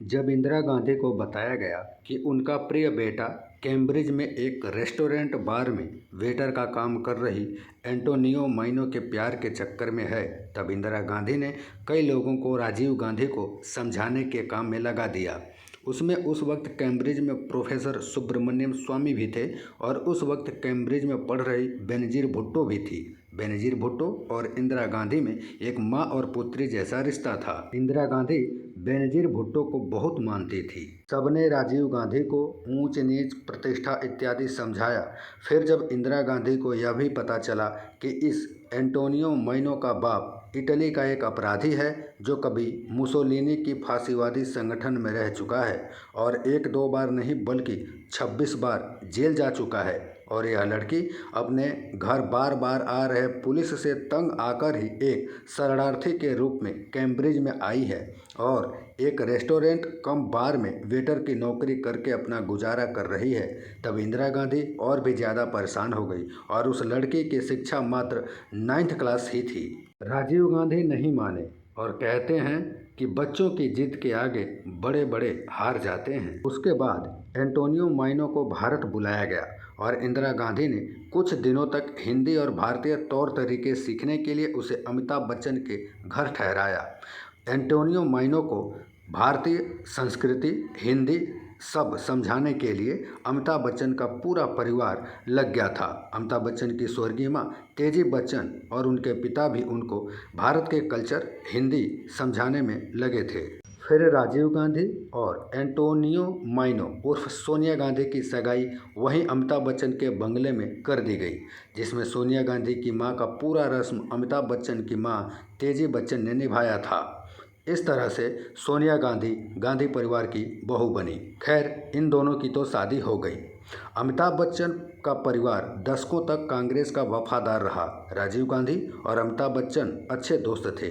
जब इंदिरा गांधी को बताया गया कि उनका प्रिय बेटा कैम्ब्रिज में एक रेस्टोरेंट बार में वेटर का काम कर रही एंटोनियो मैनो के प्यार के चक्कर में है, तब इंदिरा गांधी ने कई लोगों को राजीव गांधी को समझाने के काम में लगा दिया। उसमें उस वक्त कैम्ब्रिज में प्रोफेसर सुब्रमण्यम स्वामी भी थे और उस वक्त कैम्ब्रिज में पढ़ रही बेनजीर भुट्टो भी थी। बेनजीर भुट्टो और इंदिरा गांधी में एक माँ और पुत्री जैसा रिश्ता था। इंदिरा गांधी बेनजीर भुट्टो को बहुत मानती थी। सबने राजीव गांधी को ऊंच नीच, प्रतिष्ठा इत्यादि समझाया। फिर जब इंदिरा गांधी को यह भी पता चला कि इस एंटोनियो मैनो का बाप इटली का एक अपराधी है जो कभी मुसोलिनी की फांसीवादी संगठन में रह चुका है और एक दो बार नहीं बल्कि 26 बार जेल जा चुका है, और यह लड़की अपने घर बार बार आ रहे पुलिस से तंग आकर ही एक शरणार्थी के रूप में कैम्ब्रिज में आई है और एक रेस्टोरेंट कम बार में वेटर की नौकरी करके अपना गुजारा कर रही है, तब इंदिरा गांधी और भी ज़्यादा परेशान हो गई और उस लड़की की शिक्षा मात्र 9th क्लास ही थी। राजीव गांधी नहीं माने और कहते हैं कि बच्चों की जिद के आगे बड़े बड़े हार जाते हैं। उसके बाद एंटोनियो मैनो को भारत बुलाया गया और इंदिरा गांधी ने कुछ दिनों तक हिंदी और भारतीय तौर तरीके सीखने के लिए उसे अमिताभ बच्चन के घर ठहराया। एंटोनियो मैनो को भारतीय संस्कृति, हिंदी सब समझाने के लिए अमिताभ बच्चन का पूरा परिवार लग गया था। अमिताभ बच्चन की स्वर्गीय माँ तेजी बच्चन और उनके पिता भी उनको भारत के कल्चर, हिंदी समझाने में लगे थे। फिर राजीव गांधी और एंटोनियो मैनो उर्फ सोनिया गांधी की सगाई वहीं अमिताभ बच्चन के बंगले में कर दी गई, जिसमें सोनिया गांधी की मां का पूरा रस्म अमिताभ बच्चन की मां तेजी बच्चन ने निभाया था। इस तरह से सोनिया गांधी गांधी परिवार की बहू बनी। खैर, इन दोनों की तो शादी हो गई। अमिताभ बच्चन का परिवार दशकों तक कांग्रेस का वफादार रहा। राजीव गांधी और अमिताभ बच्चन अच्छे दोस्त थे।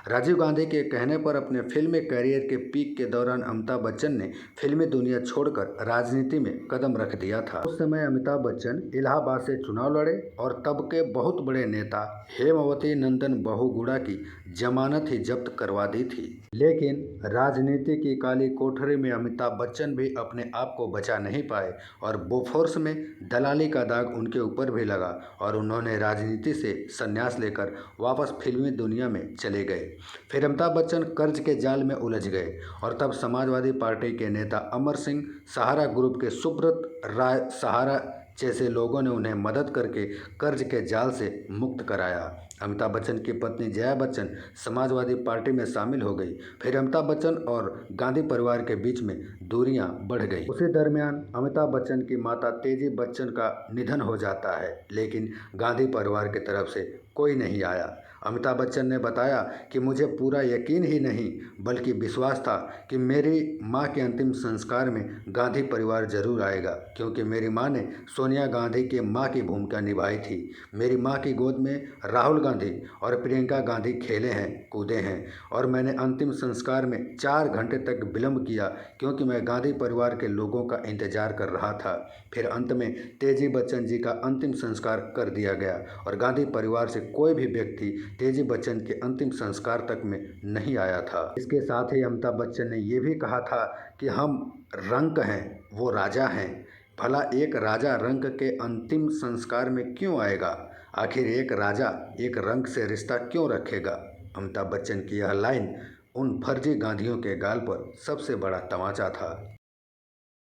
राजीव गांधी के कहने पर अपने फिल्मी करियर के पीक के दौरान अमिताभ बच्चन ने फिल्मी दुनिया छोड़कर राजनीति में कदम रख दिया था। उस समय अमिताभ बच्चन इलाहाबाद से चुनाव लड़े और तब के बहुत बड़े नेता हेमावती नंदन बहुगुणा की जमानत ही जब्त करवा दी थी। लेकिन राजनीति की काली कोठरी में अमिताभ बच्चन भी अपने आप को बचा नहीं पाए और बोफोर्स में दलाली का दाग उनके ऊपर भी लगा और उन्होंने राजनीति से संन्यास लेकर वापस फिल्मी दुनिया में चले गए। फिर अमिताभ बच्चन कर्ज के जाल में उलझ गए और तब समाजवादी पार्टी के नेता अमर सिंह, सहारा ग्रुप के सुब्रत राय सहारा जैसे लोगों ने उन्हें मदद करके कर्ज के जाल से मुक्त कराया। अमिताभ बच्चन की पत्नी जया बच्चन समाजवादी पार्टी में शामिल हो गई। फिर अमिताभ बच्चन और गांधी परिवार के बीच में दूरियां बढ़ गई। उसी दरमियान अमिताभ बच्चन की माता तेजी बच्चन का निधन हो जाता है, लेकिन गांधी परिवार की तरफ से कोई नहीं आया। अमिताभ बच्चन ने बताया कि मुझे पूरा यकीन ही नहीं बल्कि विश्वास था कि मेरी मां के अंतिम संस्कार में गांधी परिवार जरूर आएगा, क्योंकि मेरी मां ने सोनिया गांधी के मां की भूमिका निभाई थी। मेरी मां की गोद में राहुल गांधी और प्रियंका गांधी खेले हैं, कूदे हैं और मैंने अंतिम संस्कार में 4 घंटे तक विलंब किया क्योंकि मैं गांधी परिवार के लोगों का इंतजार कर रहा था। फिर अंत में तेजी बच्चन जी का अंतिम संस्कार कर दिया गया और गांधी परिवार से कोई भी व्यक्ति तेजी बच्चन के अंतिम संस्कार तक में नहीं आया था। इसके साथ ही अमिताभ बच्चन ने यह भी कहा था कि हम रंक हैं, वो राजा हैं। भला एक राजा रंक के अंतिम संस्कार में क्यों आएगा? आखिर एक राजा एक रंक से रिश्ता क्यों रखेगा? अमिताभ बच्चन की यह लाइन उन फर्जी गांधियों के गाल पर सबसे बड़ा तमाचा था।